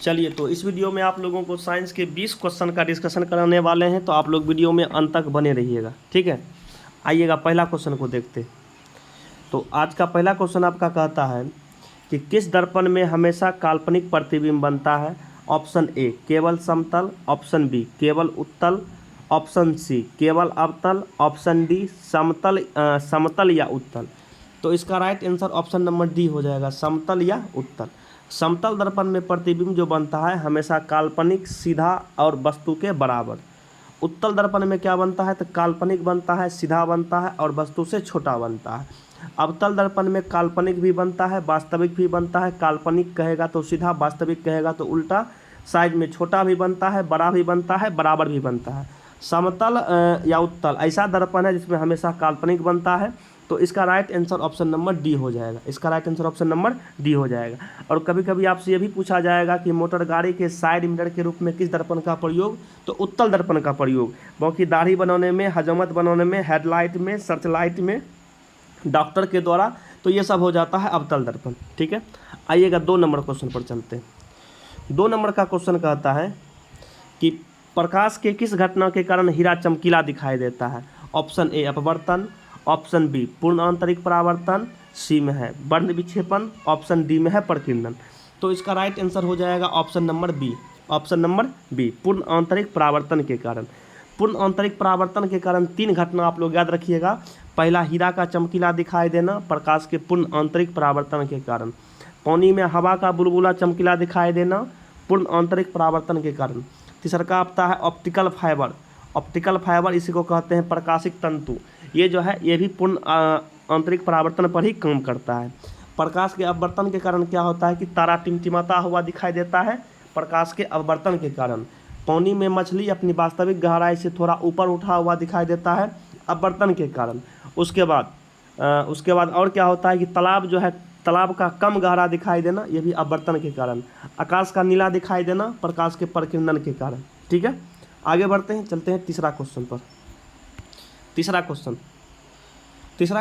चलिए, तो इस वीडियो में आप लोगों को साइंस के 20 क्वेश्चन का डिस्कशन कराने वाले हैं, तो आप लोग वीडियो में अंत तक बने रहिएगा। ठीक है, आइएगा पहला क्वेश्चन को देखते हैं। तो आज का पहला क्वेश्चन आपका कहता है कि किस दर्पण में हमेशा काल्पनिक प्रतिबिंब बनता है। ऑप्शन ए केवल समतल, ऑप्शन बी केवल उत्तल, ऑप्शन सी केवल अवतल, ऑप्शन डी समतल या उत्तल। तो इसका right answer option number D हो जाएगा, समतल या उत्तल। समतल दर्पण में प्रतिबिंब जो बनता है हमेशा काल्पनिक, सीधा और वस्तु के बराबर। उत्तल दर्पण में क्या बनता है, तो काल्पनिक बनता है, सीधा बनता है और वस्तु से छोटा बनता है। अवतल दर्पण में काल्पनिक भी बनता है, वास्तविक भी बनता है। काल्पनिक कहेगा तो सीधा, वास्तविक कहेगा तो उल्टा। साइज में छोटा भी बनता है, बड़ा भी बनता है, बराबर भी बनता है। समतल या उत्तल ऐसा दर्पण है जिसमें हमेशा काल्पनिक बनता है। तो इसका right answer option number D हो जाएगा। इसका right answer option number D हो जाएगा। और कभी कभी आपसे ये भी पूछा जाएगा कि मोटर गाड़ी के साइड मिरर के रूप में किस दर्पण का प्रयोग, तो उत्तल दर्पण का प्रयोग। बाकी दाढ़ी बनाने में, हजमत बनाने में, हेडलाइट में, सर्च लाइट में, डॉक्टर के द्वारा, तो ये सब हो जाता है अवतल दर्पण। ठीक है, आइएगा 2 नंबर क्वेश्चन पर चलते हैं। 2 नंबर का क्वेश्चन कहता है कि प्रकाश के किस घटना के कारण हीरा चमकीला दिखाई देता है। ऑप्शन ए अपवर्तन, ऑप्शन बी पूर्ण आंतरिक परावर्तन, सी में है वर्ण विक्षेपण, ऑप्शन डी में है प्रकीर्णन। तो इसका राइट आंसर हो जाएगा option number B. Option number B, पूर्ण आंतरिक परावर्तन के कारण। पूर्ण आंतरिक परावर्तन के कारण 3 घटना आप लोग याद रखिएगा। पहला, हीरा का चमकीला दिखाई देना प्रकाश के पूर्ण आंतरिक परावर्तन के कारण। पानी में हवा का बुलबुला चमकीला दिखाई देना पूर्ण आंतरिक परावर्तन के कारण। तीसरा का आता है ऑप्टिकल फाइबर। ऑप्टिकल फाइबर इसी को कहते हैं प्रकाशिक तंतु। ये जो है ये भी पूर्ण आंतरिक परावर्तन पर ही काम करता है। प्रकाश के अपवर्तन के कारण क्या होता है कि तारा टिमटिमाता हुआ दिखाई देता है प्रकाश के अपवर्तन के कारण। पानी में मछली अपनी वास्तविक गहराई से थोड़ा ऊपर उठा हुआ दिखाई देता है अपवर्तन के कारण। उसके बाद और क्या होता है कि तालाब जो है, तालाब का कम गहरा दिखाई देना, ये भी अपवर्तन के कारण। आकाश का नीला दिखाई देना प्रकाश के प्रकीर्णन के कारण। ठीक है, आगे बढ़ते हैं, चलते हैं तीसरा क्वेश्चन पर। तीसरा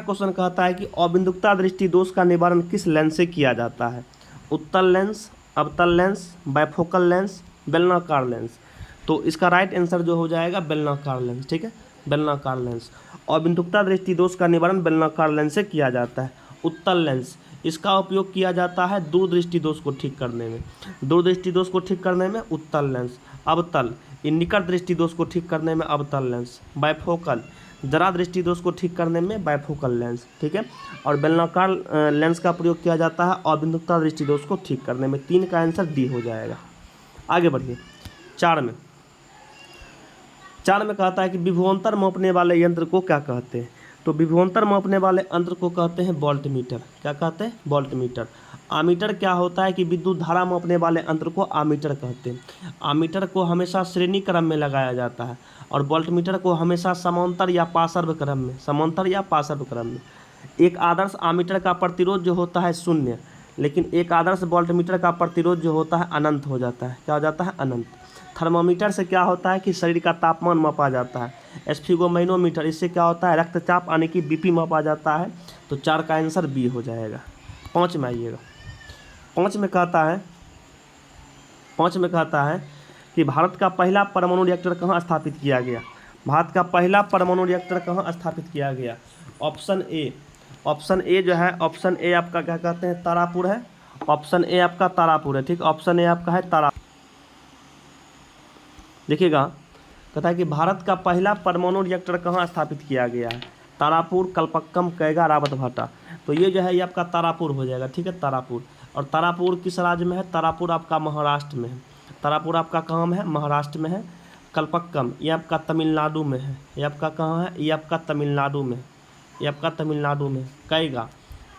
क्वेश्चन कहता है कि अबिंदुकता दृष्टि दोष का निवारण किस लेंस से किया जाता है। उत्तल लेंस, अवतल लेंस, बाइफोकल लेंस, बेलनाकार लेंस। तो इसका राइट आंसर जो हो जाएगा बेलनाकार लेंस। ठीक है, बेलनाकार लेंस। अबिंदुकता दृष्टि दोष का निवारण बेलनाकार लेंस से किया जाता है। उत्तल लेंस, इसका उपयोग किया जाता है दूरदृष्टि दोष को ठीक करने में। दूरदृष्टि दोष को ठीक करने में उत्तल लेंस। अवतल, निकट दृष्टि दोष को ठीक करने में अवतल लेंस। बाइफोकल, जरा दृष्टि दोष को ठीक करने में बाइफोकल लेंस। ठीक है, और बेलनाकार लेंस का प्रयोग किया जाता है अबिंदुकता दृष्टि दोष को ठीक करने में। 3 का आंसर डी हो जाएगा। आगे बढ़िए 4 में कहता है कि विभवांतर मापने वाले यंत्र को क्या कहते हैं। तो विभवांतर मापने वाले यंत्र को कहते हैं वोल्टमीटर। क्या कहते हैं, वोल्टमीटर। आमीटर क्या होता है कि विद्युत धारा मापने वाले यंत्र को आमीटर कहते हैं। आमीटर को हमेशा श्रेणी क्रम में लगाया जाता है और वोल्टमीटर को हमेशा समांतर या पार्श्व क्रम में। एक आदर्श आमीटर का प्रतिरोध जो होता है 0, लेकिन एक आदर्श वोल्टमीटर का प्रतिरोध जो होता है अनंत हो जाता है। क्या हो जाता है, अनंत। थर्मामीटर से क्या होता है कि शरीर का तापमान मापा जाता है। स्फिगोमैनोमीटर, इससे क्या होता है रक्तचाप यानी कि बीपी मापा जाता है। तो 4 का आंसर बी हो जाएगा। 5 में आइएगा। 5 में कहता है कि भारत का पहला परमाणु रिएक्टर कहाँ स्थापित किया गया। भारत का पहला परमाणु रिएक्टर कहाँ स्थापित किया गया। ऑप्शन ए जो है, ऑप्शन ए आपका क्या कहते हैं, तारापुर है। ऑप्शन ए आपका तारापुर है। ठीक, ऑप्शन ए आपका है तारापुर। देखिएगा, कहता है कि भारत का पहला परमाणु रिएक्टर कहाँ स्थापित किया गया है। तारापुर, कल्पक्कम, कैगा, रावतभाटा। तो ये जो है ये आपका तारापुर हो जाएगा। ठीक है, तारापुर। और तारापुर किस राज्य में है, तारापुर आपका महाराष्ट्र में है। तारापुर आपका कहाँ में है, महाराष्ट्र में है। कल्पक्कम ये आपका तमिलनाडु में है। ये आपका कहाँ है, ये आपका तमिलनाडु में है। ये आपका तमिलनाडु में। कैगा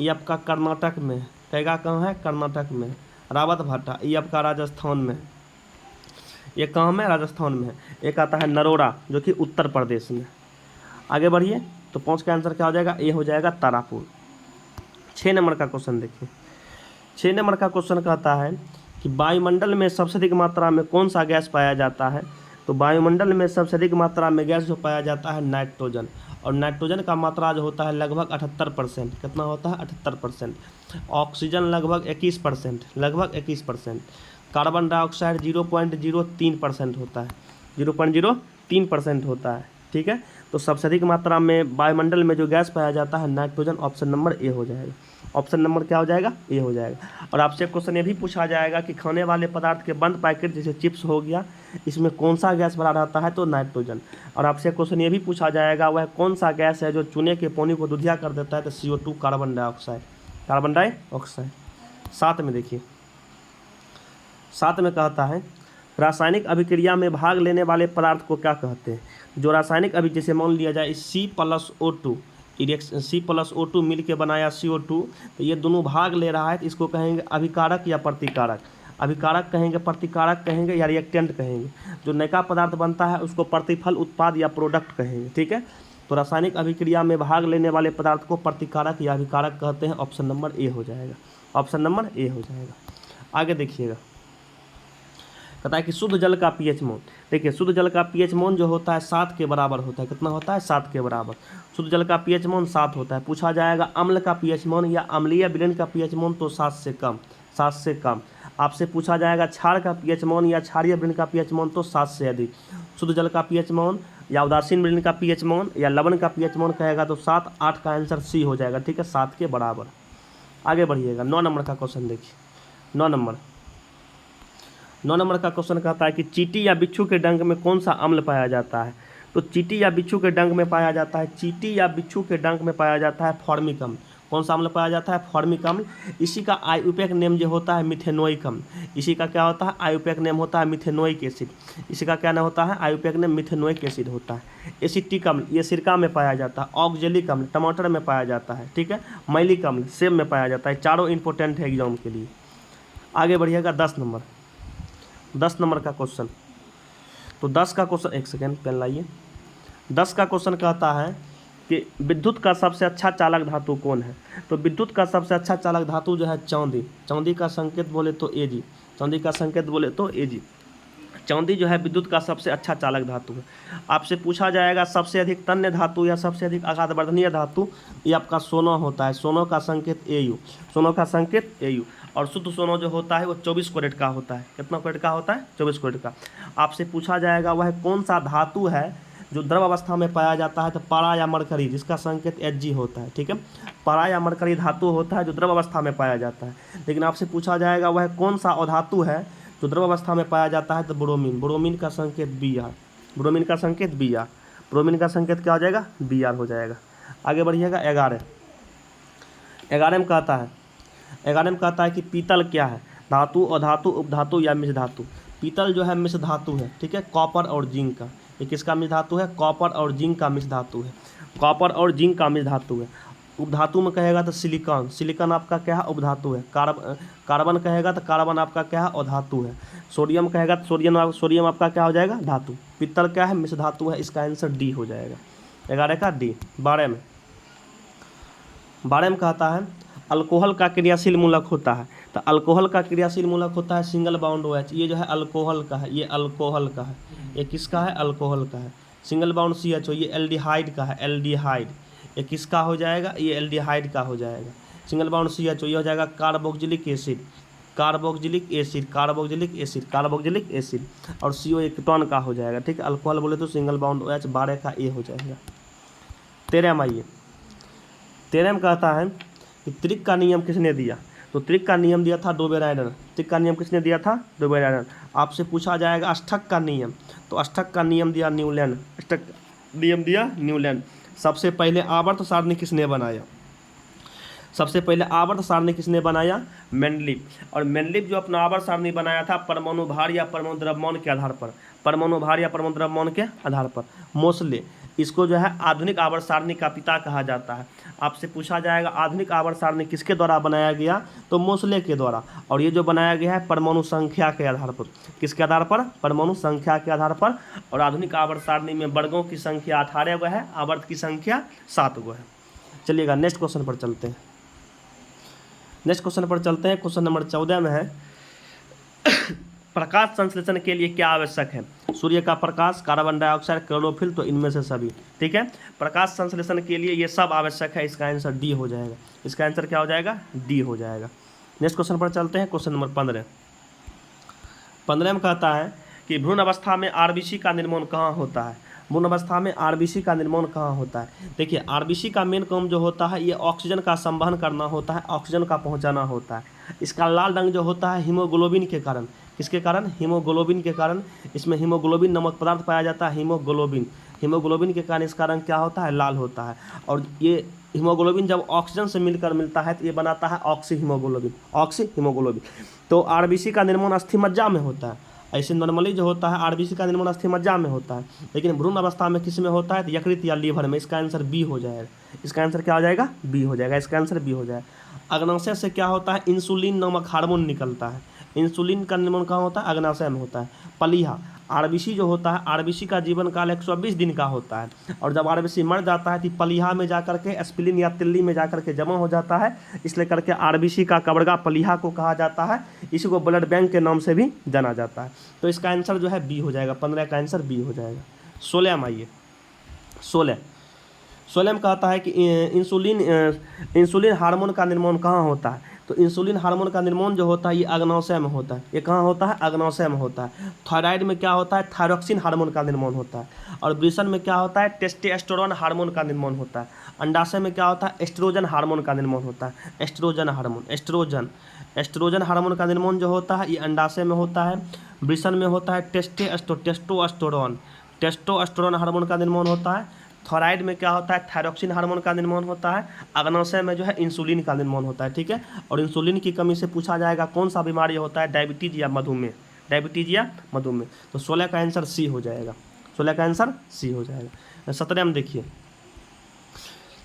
ये आपका कर्नाटक में है। कैगा कहाँ है, कर्नाटक में है। रावतभाटा ये आपका राजस्थान में है। ये कहाँ में, राजस्थान में है। एक आता है नरोड़ा जो कि उत्तर प्रदेश में। आगे बढ़िए, तो 5 का आंसर क्या हो जाएगा, ए हो जाएगा तारापुर। 6 नंबर का क्वेश्चन देखिए। 6 नंबर का क्वेश्चन कहता है कि वायुमंडल में सबसे अधिक मात्रा में कौन सा गैस पाया जाता है। तो वायुमंडल में सबसे अधिक मात्रा में गैस जो पाया जाता है नाइट्रोजन। और नाइट्रोजन का मात्रा जो होता है लगभग 78%। कितना होता है, 78%। ऑक्सीजन लगभग 21%, लगभग 21%। कार्बन डाइऑक्साइड 0.03% होता है, 0.03% होता है। ठीक है, तो सबसे अधिक मात्रा में वायुमंडल में जो गैस पाया जाता है नाइट्रोजन, ऑप्शन नंबर ए हो जाएगा। ऑप्शन नंबर क्या हो जाएगा? ए हो जाएगा। और आपसे क्वेश्चन ये भी पूछा जाएगा कि खाने वाले पदार्थ के बंद पैकेट जैसे चिप्स हो गया, इसमें कौन सा गैस भरा रहता है? तो नाइट्रोजन। और आपसे क्वेश्चन ये भी पूछा जाएगा वह कौन सा गैस है जो चूने के पानी को दुधिया कर देता है? तो CO2 carbon dioxide, carbon dioxide. साथ में देखिए, साथ में कहता है रासायनिक अभिक्रिया में भाग लेने वाले पदार्थ को क्या कहते हैं? जो रासायनिक जैसे मान लिया जाए C+O2, C+O2 मिल के बनाया CO2, तो ये दोनों भाग ले रहा है, तो इसको कहेंगे अभिकारक या प्रतिकारक। अभिकारक कहेंगे, प्रतिकारक कहेंगे या रिएक्टेंट कहेंगे। जो नया पदार्थ बनता है उसको प्रतिफल, उत्पाद या प्रोडक्ट कहेंगे। ठीक है, तो रासायनिक अभिक्रिया में भाग लेने वाले पदार्थ को प्रतिकारक या अभिकारक कहते हैं। ऑप्शन नंबर ए हो जाएगा, ऑप्शन नंबर ए हो जाएगा। आगे देखिएगा, कहता है कि शुद्ध जल का pH मान। देखिए, शुद्ध जल का pH मान जो होता है 7 के बराबर होता है। कितना होता है? 7 के बराबर। शुद्ध जल का pH मान 7 होता है। पूछा जाएगा अम्ल का pH मान या अम्लीय विलयन का pH मान, तो 7 से कम, 7 से कम। आपसे पूछा जाएगा क्षार का pH मान या क्षारीय विलयन का pH मान, तो 7 से अधिक। शुद्ध जल का pH मान या उदासीन विलयन का pH मान या लवण का pH मान कहेगा तो 7, 8 का आंसर सी हो जाएगा। ठीक है, 7 के बराबर। आगे बढ़िएगा, 9 नंबर का क्वेश्चन देखिए। 9 नंबर का क्वेश्चन कहता है कि चींटी या बिच्छू के डंक में कौन सा अम्ल पाया जाता है? तो चींटी या बिच्छू के डंक में पाया जाता है, चींटी या बिच्छू के डंक में पाया जाता है फॉर्मिक अम्ल। कौन सा अम्ल पाया जाता है? फॉर्मिक अम्ल। इसी का आयुपैक नेम जो होता है मिथेनोइक अम्ल। इसी का क्या होता है? आयुपैक नेम होता है मिथेनोइक एसिड। इसी का क्या नाम होता है? आयुपैक नेम मिथेनोइक एसिड होता है। एसिटिक अम्ल, ये सिरका में पाया जाता है। ऑक्जेलिक अम्ल, टमाटर में पाया जाता है। ठीक है, मैलिक अम्ल सेब में पाया जाता है। चारों इंपॉर्टेंट है एग्जाम के लिए। आगे बढ़िएगा, 10 नंबर का क्वेश्चन। तो 10 का क्वेश्चन, एक सेकेंड पेन लाइए। 10 का क्वेश्चन कहता है कि विद्युत का सबसे अच्छा चालक धातु कौन है? तो विद्युत का सबसे अच्छा चालक धातु जो है चांदी। चांदी का संकेत बोले तो Ag, चांदी का संकेत बोले तो Ag। चांदी जो है विद्युत का सबसे अच्छा चालक धातु है। आपसे पूछा जाएगा सबसे अधिक तन्य धातु या सबसे अधिक आघातवर्धनीय धातु, ये आपका सोना होता है। सोना का संकेत Au, सोना का संकेत Au। और शुद्ध सोना जो होता है वो 24 कैरेट का होता है। कितना कैरेट का होता है? 24 कैरेट का। आपसे पूछा जाएगा वह कौन सा धातु है जो द्रव अवस्था में पाया जाता है? तो पारा या मरकरी, जिसका संकेत Hg होता है। ठीक है, पारा या मरकरी धातु होता है जो द्रव अवस्था में पाया जाता है। लेकिन आपसे पूछा जाएगा वह कौन सा अधातु है जो द्रव अवस्था में पाया जाता है? तो ब्रोमीन। ब्रोमीन का संकेत Br, ब्रोमीन का संकेत Br। ब्रोमीन का संकेत क्या हो जाएगा? Br हो जाएगा। आगे बढ़िएगा, 11 में कहता है, 11 में कहता है कि पीतल क्या है? धातु, अधातु, उपधातु या मिश्र धातु। पीतल जो है मिश्र धातु है। ठीक है, कॉपर और जिंक का। ये किसका मिश्र धातु है? कॉपर और जिंक का मिश्र धातु है। कॉपर और जिंक का मिश्र धातु है। उपधातु में कहेगा तो सिलिकॉन, सिलिकॉन आपका क्या है? उपधातु है। कार्बन कहेगा तो कार्बन आपका क्या है? अधातु है। सोडियम कहेगा तो सोडियम आपका क्या हो जाएगा? धातु। पीतल क्या है? मिश्र धातु है। इसका आंसर डी हो जाएगा, 11 का डी। 12 में कहता है अल्कोहल का क्रियाशील मूलक होता है। तो अल्कोहल का क्रियाशील मूलक होता है सिंगल बाउंड OH। ये जो है अल्कोहल का है, ये अल्कोहल का है। ये किसका है? अल्कोहल का है। सिंगल बाउंड CH, ये एल्डिहाइड का है, एल्डिहाइड। ये किसका हो जाएगा? ये एल्डिहाइड का हो जाएगा। सिंगल बाउंड CH, ये हो जाएगा carboxylic acid, carboxylic acid, carboxylic acid, carboxylic acid. और CO कीटोन का हो जाएगा। ठीक है, अल्कोहल बोले तो सिंगल बाउंड OH, 12 का ए हो जाएगा। 13 में आइए, 13 में कहता है कि त्रिक का नियम किसने दिया? तो त्रिक का नियम दिया था डोबेराइडर। त्रिक का नियम किसने दिया था? डोबेराइडर। आपसे पूछा जाएगा अष्टक का नियम, तो अष्टक का नियम दिया न्यूलैंड, अष्टक नियम दिया न्यूलैंड। सबसे पहले आवर्त सारणी किसने बनाया? सबसे पहले आवर्त सारणी किसने बनाया? मेंडलीव। और मेंडलीव जो अपना आवर्त सारणी बनाया था परमाणु भार या परमाणु द्रव्यमान के आधार पर, परमाणु भार या परमाणु द्रव्यमान के आधार पर। मोसले, इसको जो है आधुनिक आवर्त सारणी का पिता कहा जाता है। आपसे पूछा जाएगा आधुनिक आवर्त सारणी किसके द्वारा बनाया गया? तो मोसले के द्वारा। और ये जो बनाया गया है परमाणु संख्या के आधार पर। किसके आधार पर? परमाणु संख्या के आधार पर। और आधुनिक आवर्त सारणी में वर्गों की संख्या 18 गो है, आवर्त की संख्या 7 गो है। चलिएगा नेक्स्ट क्वेश्चन पर चलते हैं। क्वेश्चन नंबर 14 में है प्रकाश संश्लेषण के लिए क्या आवश्यक है? सूर्य का प्रकाश, कार्बन डाइऑक्साइड, क्लोरोफिल, तो इनमें से सभी। ठीक है, प्रकाश संश्लेषण के लिए ये सब आवश्यक है। इसका आंसर डी हो जाएगा। इसका आंसर क्या हो जाएगा? डी हो जाएगा। नेक्स्ट क्वेश्चन पर चलते हैं। Question number 15। 15 में कहता है कि भ्रूण अवस्था में आरबीसी का निर्माण कहाँ होता है। भ्रूण अवस्था में आरबीसी का निर्माण कहाँ होता है। देखिए आरबीसी का मेन काम जो होता है ये ऑक्सीजन का संवहन करना होता है, ऑक्सीजन का पहुंचाना होता है। इसका लाल रंग जो होता है हीमोग्लोबिन के कारण, किसके कारण, हीमोग्लोबिन के कारण। इसमें हीमोग्लोबिन नामक पदार्थ पाया जाता है, हीमोग्लोबिन। हीमोग्लोबिन के कारण इसका रंग क्या होता है, लाल होता है। और ये हीमोग्लोबिन जब ऑक्सीजन से मिलकर मिलता है तो ये बनाता है ऑक्सी हीमोग्लोबिन, ऑक्सी हीमोग्लोबिन। तो आरबीसी का निर्माण अस्थि मज्जा में होता है। ऐसे नॉर्मली जो होता है आरबीसी का निर्माण अस्थि मज्जा में होता है, लेकिन भ्रूण अवस्था में किस में होता है, तो यकृत या लीवर में। इसका आंसर बी हो जाएगा। इसका आंसर क्या हो जाएगा, बी हो जाएगा। इसका आंसर बी हो जाएगा। अग्नाशय से क्या होता है, इंसुलिन नामक हार्मोन निकलता है। इंसुलिन का निर्माण कहाँ होता है, अग्नाशय में होता है। पलीहा, आरबीसी जो होता है, आरबीसी का जीवन काल 120 दिन का होता है, और जब आरबीसी मर जाता है तो पलीहा में जाकर के स्प्लीन या तिल्ली में जाकर के जमा हो जाता है, इसलिए करके आरबीसी का कब्रगा पलीहा को कहा जाता है। इसी को ब्लड बैंक के नाम से भी जाना जाता है। तो इसका आंसर जो है बी हो जाएगा। 15 का आंसर बी हो जाएगा। 16 में आइए। 16 में कहता है कि इंसुलिन हार्मोन का निर्माण कहाँ होता है। तो इंसुलिन हार्मोन का निर्माण जो होता है ये अग्नाशय में होता है। ये कहाँ होता है, अग्नाशय में होता है। थायराइड में क्या होता है, थायरोक्सिन हार्मोन का निर्माण होता है। और वृषण में क्या होता है, टेस्टोस्टेरोन हार्मोन का निर्माण होता है। अंडाशय में क्या होता है, एस्ट्रोजन हार्मोन का निर्माण होता है। एस्ट्रोजन हार्मोन, एस्ट्रोजन हार्मोन का निर्माण जो होता है ये अंडाशय में होता है। वृषण में होता है टेस्टोस्टेरोन हार्मोन का निर्माण होता है। थायराइड में क्या होता है, थायरोक्सिन हार्मोन का निर्माण होता है। अग्नाशय में जो है इंसुलिन का निर्माण होता है। ठीक है, और इंसुलिन की कमी से पूछा जाएगा कौन सा बीमारी होता है, डायबिटीज या मधुमेह, डायबिटीज या मधुमेह। तो 16 का आंसर सी हो जाएगा। 16 का आंसर सी हो जाएगा। 17 में देखिए,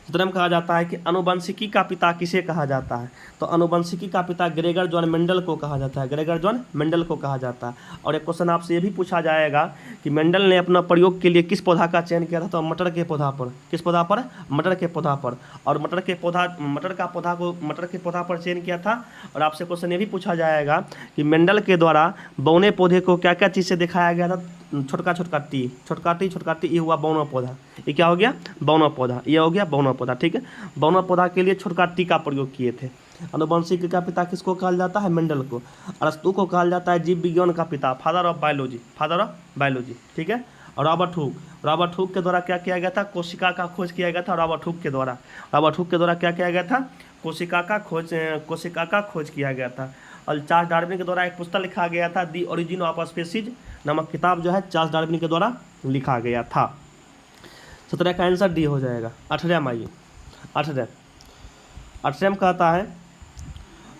17 में कहा जाता है कि अनुवंशिकी का पिता किसे कहा जाता है। तो अनुवंशिकी का पिता ग्रेगर जॉन मेंडल को कहा जाता है। ग्रेगर जॉन मेंडल को कहा जाता है। और एक क्वेश्चन आपसे ये भी पूछा जाएगा कि मेंडल ने अपना प्रयोग के लिए किस पौधा का चयन किया था। तो मटर के पौधा पर। किस पौधा पर, मटर के पौधा पर। और मटर के पौधा पर चयन किया था। और आपसे क्वेश्चन ये भी पूछा जाएगा कि मेंडल के द्वारा बौने पौधे को क्या क्या चीज़ से दिखाया गया था। छोटका टी, ये हुआ बौना पौधा। ये क्या हो गया, बौना पौधा। ये हो गया बौना पौधा। ठीक है, बौना पौधा के लिए छोटका टी का प्रयोग किए थे। अनुवंशिकी का पिता किसको कहा जाता है, मेंडल को। अरस्तु को कहा जाता है जीव विज्ञान का पिता, फादर ऑफ बायोलॉजी। ठीक है, और रॉबर्ट हुक के द्वारा क्या किया गया था, कोशिका का खोज किया गया था। रॉबर्ट हुक के द्वारा क्या किया गया था, कोशिका का खोज किया गया था। और चार्ल्स डार्विन के द्वारा एक पुस्तक लिखा गया था, दी ओरिजिन ऑफ स्पीसीज नामक किताब जो है चार्ल्स डार्विन के द्वारा लिखा गया था। 17 का आंसर डी हो जाएगा। 18 में आइए। 18 में कहता है,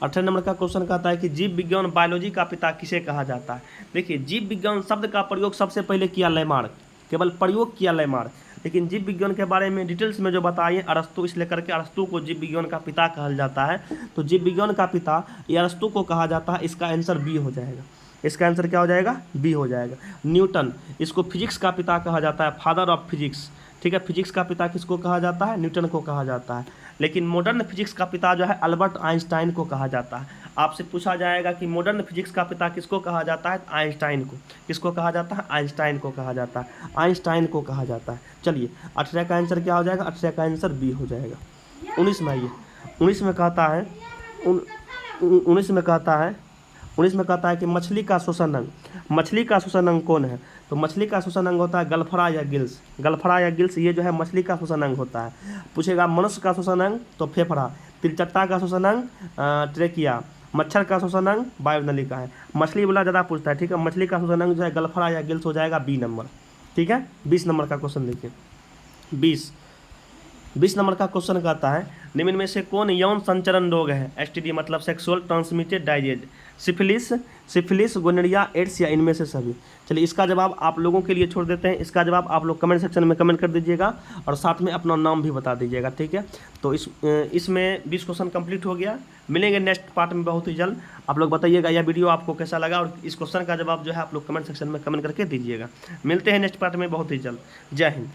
18 नंबर का क्वेश्चन कहता है कि जीव विज्ञान बायोलॉजी का पिता किसे कहा जाता है। देखिए जीव विज्ञान शब्द का प्रयोग सबसे पहले किया लेमार्क, केवल प्रयोग किया लेमार्क, लेकिन जीव विज्ञान के बारे में डिटेल्स में जो बताइए अरस्तु, इसलिए करके अरस्तु को जीव विज्ञान का पिता कहा जाता है। तो जीव विज्ञान का पिता ये अरस्तु को कहा जाता है। इसका आंसर बी हो जाएगा। इसका आंसर क्या हो जाएगा, बी हो जाएगा। न्यूटन, इसको फिजिक्स का पिता कहा जाता है, फादर ऑफ फिजिक्स। ठीक है, फिजिक्स का पिता किसको कहा जाता है, न्यूटन को कहा जाता है। लेकिन मॉडर्न फिजिक्स का पिता जो है अल्बर्ट आइंस्टाइन को कहा जाता है। आपसे पूछा जाएगा कि मॉडर्न फिजिक्स का पिता किसको कहा जाता है, आइंस्टाइन को। किसको कहा जाता है, आइंस्टाइन को कहा जाता है। आइंस्टाइन को कहा जाता है। चलिए 18 का आंसर क्या हो जाएगा, 18 का आंसर बी हो जाएगा। 19 में आइए। 19 में कहता है कि मछली का श्वसन अंग कौन है। तो मछली का श्वसन अंग होता है गलफरा या गिल्स। ये जो है मछली का श्वसन अंग होता है। पूछेगा मनुष्य का श्वसन अंग तो फेफड़ा, तिलचट्टा का श्वसन अंग ट्रेकिया, मच्छर का श्वसन अंग वायुनलिका है। मछली वाला ज़्यादा पूछता है। ठीक है, मछली का श्वसन अंग जो है गलफरा या गिल्स हो जाएगा बी नंबर। ठीक है, 20 नंबर का क्वेश्चन देखिए। 20 नंबर का क्वेश्चन कहता है निम्न में से कौन यौन संचरण रोग है। एसटीडी मतलब sexual transmitted disease, syphilis, gonorrhoea, AIDS या इनमें से सभी। चलिए इसका जवाब आप लोगों के लिए छोड़ देते हैं। इसका जवाब आप लोग कमेंट सेक्शन में कमेंट कर दीजिएगा और साथ में अपना नाम भी बता दीजिएगा। ठीक है, तो इसमें 20 क्वेश्चन कंप्लीट हो गया। मिलेंगे नेक्स्ट पार्ट में बहुत ही जल्द। आप लोग बताइएगा यह वीडियो आपको कैसा लगा और इस क्वेश्चन का जवाब जो है आप लोग कमेंट सेक्शन में कमेंट करके दीजिएगा। मिलते हैं नेक्स्ट पार्ट में बहुत ही जल्द। जय हिंद।